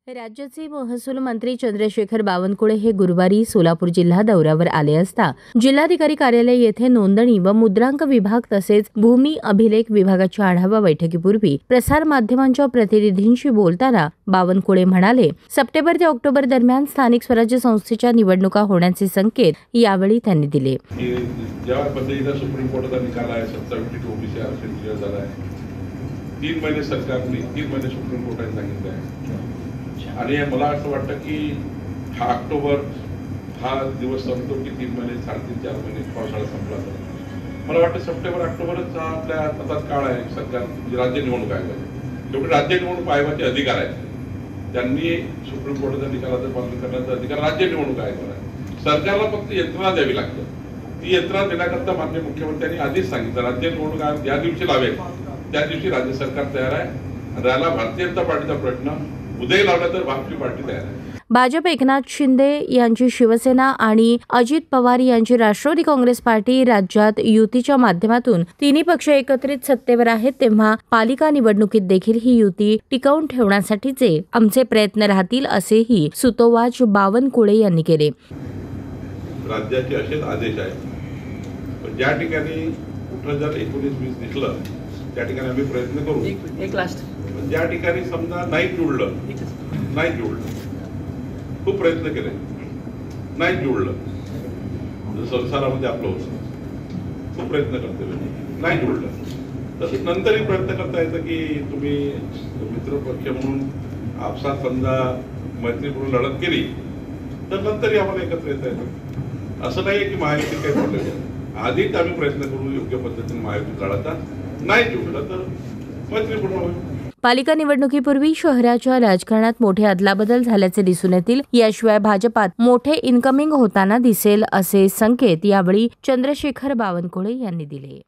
राज्याचे महसूल मंत्री चंद्रशेखर बावनकुळे हे गुरुवारी सोलापूर जिल्हा दौऱ्यावर आले असता जिल्हाधिकारी कार्यालय येथे नोंदणी व मुद्रांक विभाग तसेच भूमी अभिलेख विभागाच्या आढावा बैठकीपूर्वी प्रसार माध्यमांच्या प्रतिनिधींशी बोलताना बावनकुळे म्हणाले, सप्टेंबर ते ऑक्टोबर दरम्यान स्थानिक स्वराज्य संस्थेच्या निवडणुका होण्याचे संकेत यावेळी त्यांनी दिले. ज्या पद्धतीने सुप्रीम कोर्टाचा निकाल आहे 27 ओबीसी आरक्षण क्लिअर झाला आहे. 3 महिने सरकारने 3 महिने सुप्रीम कोर्टाने सांगितलं आहे आणि मला असं वाटतं की हा ऑक्टोबर हा दिवस संपतो की 3 महिने 3.5-4 महिने पावसाळा संपला तर मला वाटतं सप्टेंबर ऑक्टोबरच हा आपल्या हातात काळ आहे. सरकार राज्य निवडणूक आयोगाचे जेवढे राज्य निवडणूक आयोगाचे अधिकार आहेत त्यांनी सुप्रीम कोर्टाच्या निकालाचं पालन करण्याचा अधिकार राज्य निवडणूक आयोगाला आहे. सरकारला फक्त यंत्रणा द्यावी लागते. ती यंत्रणा देण्याकरता माननीय मुख्यमंत्र्यांनी आधीच सांगितलं राज्य निवडणूक आयोग ज्या दिवशी लावेल त्या दिवशी राज्य सरकार तयार आहे. राहिला भारतीय जनता पार्टीचा प्रश्न उदय लावला तर भारतीय पार्टी तयार आहे. भाजप एकनाथ शिंदे यांची शिवसेना आणि अजित पवार यांची राष्ट्रवादी काँग्रेस पार्टी राज्यात युतीच्या माध्यमातून तिन्ही पक्ष एकत्रित सत्तेवर आहेत, तेव्हा पालिका निवडणुकीत देखील ही युती टिकवून ठेवण्यासाठीचे आमचे प्रयत्न राहतील असेही सुतोवाच बावनकुळे यांनी केले. राज्याचे असेच आदेश आहेत पण ज्या ठिकाणी कुठं जर 19-20 दिसलं त्या ठिकाणी आम्ही प्रयत्न करू. एक लास्ट ज्या ठिकाणी समजा नाही जुळलं खूप प्रयत्न केले नाही जुळलं संसारामध्ये आपलं होतं खूप प्रयत्न करते नाही जुळलं तर नंतरही प्रयत्न करता येतं की तुम्ही मित्रपक्ष म्हणून आपसात समजा मैत्रीपूर्ण लढत केली तर नंतरही आम्हाला एकत्र येता येतं. असं नाही की महायुतीत काही प्रॉब्लेम आहे. आधीच आम्ही प्रयत्न करू योग्य पद्धतीने महायुतीत लढता नाही जुळलं तर मैत्रीपूर्ण होईल. पालिका निवडणुकीपूर्वी शहराच्या राजकारणात मोठे अदलाबदल झाल्याचे दिसून येतील. याशिवाय भाजपात मोठे इनकमिंग होताना दिसेल असे संकेत यावेळी चंद्रशेखर बावनकुळे यांनी दिले.